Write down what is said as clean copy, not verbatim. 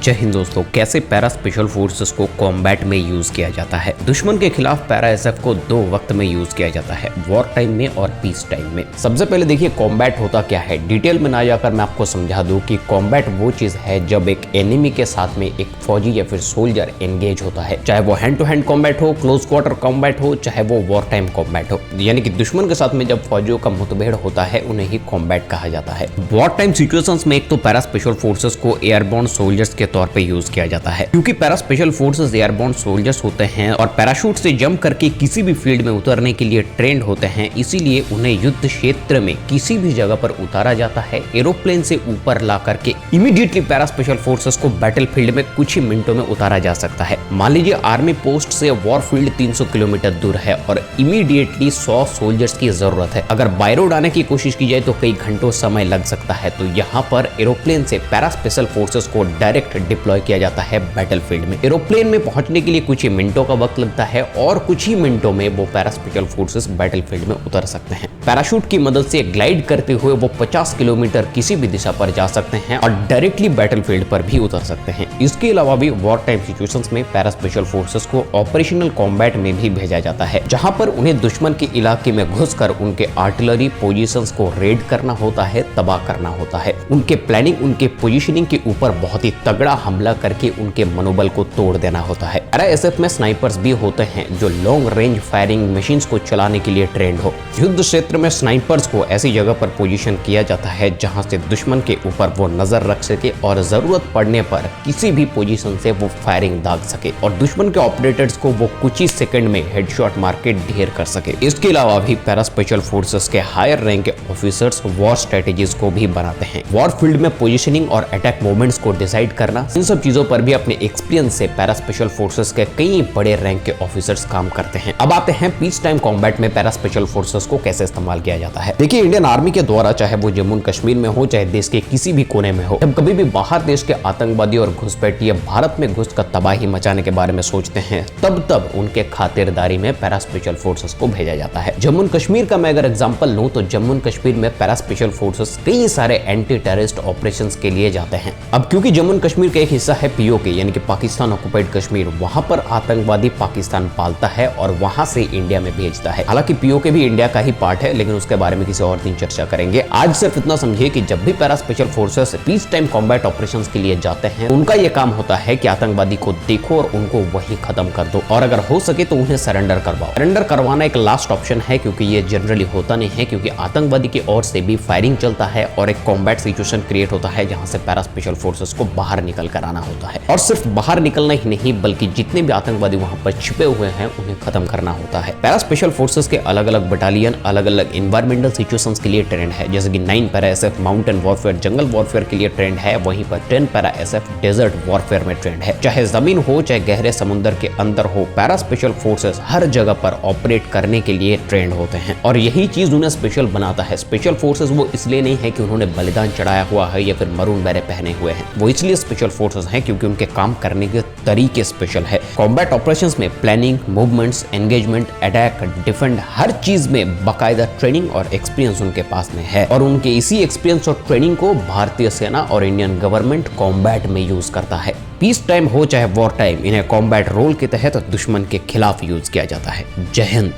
जय हिंद दोस्तों, कैसे पैरा स्पेशल फोर्सेस को कॉम्बैट में यूज किया जाता है। दुश्मन के खिलाफ पैरा एसएफ को दो वक्त में यूज किया जाता है, वॉर टाइम में और पीस टाइम में। सबसे पहले देखिए कॉम्बैट होता क्या है। डिटेल में ना जाकर मैं आपको समझा दूं कि कॉम्बैट वो चीज है जब एक एनिमी के साथ में एक फौजी या फिर सोल्जर एंगेज होता है, चाहे वो हैंड टू हैंड कॉम्बैट हो, क्लोज क्वार्टर कॉम्बैट हो, चाहे वो वॉर टाइम कॉम्बैट हो। यानी कि दुश्मन के साथ में जब फौजियों का मुठभेड़ होता है उन्हें ही कॉम्बैट कहा जाता है। वॉर टाइम सिचुएशंस में एक तो पैरा स्पेशल फोर्सेस को एयरबोर्न सोल्जर्स के तौर पे यूज किया जाता है, क्योंकि para special forces airborne soldiers होते हैं और पैराशूट से जंप करके किसी भी फील्ड में उतरने के लिए ट्रेंड होते हैं। इसीलिए उन्हें युद्ध क्षेत्र में किसी भी जगह पर उतारा जाता है, एरोप्लेन से ऊपर ला करके इमीडिएटली पैरा स्पेशल फोर्सेस को बैटल फील्ड में कुछ ही मिनटों में उतारा जा सकता है। मान लीजिए आर्मी पोस्ट से वॉर फील्ड 300 किलोमीटर दूर है और इमीडिएटली 100 सोल्जर्स की जरूरत है। अगर बाय रोड आने की कोशिश की जाए तो कई घंटों समय लग सकता है। तो यहाँ पर एरोप्लेन से पैरा स्पेशल फोर्सेस को डायरेक्ट डिप्लॉय किया जाता है बैटल फील्ड में। एरोप्लेन में पहुंचने के लिए कुछ ही मिनटों का वक्त लगता है और कुछ ही मिनटों में वो para special forces battle field में उतर सकते हैं। पैराशूट की मदद से ग्लाइड करते हुए वो 50 किलोमीटर किसी भी दिशा पर जा सकते हैं और डायरेक्टली बैटल फील्ड पर भी उतर सकते हैं। इसके अलावा भी वॉर टाइम सिचुएशंस में पैरा स्पेशल फोर्सेस को ऑपरेशनल कॉम्बैट में भी भेजा जाता है, जहां पर उन्हें दुश्मन के इलाके में घुसकर उनके आर्टिलरी पोजीशंस को रेड करना होता है, तबाह करना होता है। उनके प्लानिंग, उनके पोजीशनिंग के ऊपर बहुत ही तगड़ा हमला करके उनके मनोबल को तोड़ देना होता है। पैरा एसएफ में स्नाइपर्स भी होते हैं जो लॉन्ग रेंज फायरिंग मशीन्स को चलाने के लिए ट्रेंड हो। युद्ध क्षेत्र में स्नाइपर्स को ऐसी जगह पर पोजीशन किया जाता है जहां से दुश्मन के ऊपर वो नजर रख सके और जरूरत पड़ने पर किसी भी पोजीशन से वो फायरिंग दाग सके और दुश्मन के ऑपरेटर्स को वो कुछ ही सेकंड में हेडशॉट मार के ढेर कर सके। इसके अलावा भी पैरा स्पेशल फोर्सेस के हायर रैंक के ऑफिसर्स वॉर स्ट्रेटेजीज को भी बनाते हैं। वॉर फील्ड में पोजीशनिंग और अटैक मूवमेंट्स को डिसाइड करना, इन सब चीजों पर भी अपने एक्सपीरियंस से पैरा स्पेशल फोर्सेस के कई बड़े रैंक के ऑफिसर्स काम करते हैं। अब आते हैं पीस टाइम कॉम्बैट में पैरा स्पेशल फोर्सेस को कैसे इस्तेमाल किया जाता है। देखिए इंडियन आर्मी के द्वारा, चाहे वो जम्मू कश्मीर में हो चाहे देश के किसी भी कोने में हो, जब कभी भी बाहर देश के आतंकवादी और घुसपैठिए भारत में घुसकर तबाही मचाने के बारे में सोचते हैं, तब उनके खातिरदारी में पैरा स्पेशल फोर्सेस को भेजा जाता है। जम्मू कश्मीर का मैं अगर एग्जांपल लूं तो जम्मू कश्मीर में पैरा स्पेशल फोर्सेस कई सारे एंटी टेररिस्ट ऑपरेशंस के लिए जाते हैं। अब क्योंकि जम्मू कश्मीर का एक हिस्सा है पीओके यानी कि पाकिस्तान ऑक्युपाइड कश्मीर, वहां पर आतंकवादी पाकिस्तान पालता है और वहां से इंडिया में भेजता है। हालांकि पीओके भी इंडिया का ही पार्ट है, लेकिन उसके बारे में किसी और दिन चर्चा करेंगे। आज सिर्फ इतना समझिए कि जब भी para special forces peace time combat operations के लिए जाते हैं, उनका यह काम होता है कि आतंकवादी को देखो और उनको वहीं खत्म कर दो और अगर हो सके तो उन्हें सरेंडर करवाओ। सरेंडर करवाना एक लास्ट ऑप्शन है, क्योंकि ये जनरली होता नहीं है, क्योंकि आतंकवादी की ओर से भी फायरिंग चलता है और एक कॉम्बैट सिचुएशन क्रिएट होता है जहां से पैरा स्पेशल फोर्सेस को बाहर निकल कर आना होता है। और सिर्फ बाहर निकलना ही नहीं बल्कि जितने भी आतंकवादी वहां पर छिपे हुए हैं उन्हें खत्म करना होता है। पैरा स्पेशल फोर्सेस के अलग अलग बटालियन अलग अलग एनवायरमेंटल सिचुएशंस के लिए ट्रेंड है, जैसे कि 9 पैरा एसएफ माउंटेन वॉरफेयर, जंगल वॉरफेयर के लिए ट्रेंड है, वहीं पर 10 पैरा एसएफ डेजर्ट वॉरफेयर में ट्रेंड है। चाहे जमीन हो चाहे गहरे समुद्र के अंदर हो, पैरा स्पेशल फोर्सेस हर जगह पर ऑपरेट करने के लिए ट्रेंड होते हैं और यही चीज उन्हें स्पेशल बनाता है। स्पेशल फोर्सेस वो इसलिए नहीं है कि उन्होंने बलिदान चढ़ाया हुआ है या फिर मरून बैरे पहने हुए हैं, वो इसलिए स्पेशल फोर्सेस हैं क्योंकि उनके काम करने के तरीके स्पेशल है। कॉम्बैट ऑपरेशंस में planning, movements, engagement, attack, defend, हर चीज में बाकायदा ट्रेनिंग और एक्सपीरियंस उनके पास में है और उनके इसी एक्सपीरियंस और ट्रेनिंग को भारतीय सेना और इंडियन गवर्नमेंट कॉम्बैट में यूज करता है। पीस टाइम हो चाहे वॉर टाइम, इन्हें कॉम्बैट रोल के तहत दुश्मन के खिलाफ यूज किया जाता है। जय हिंद।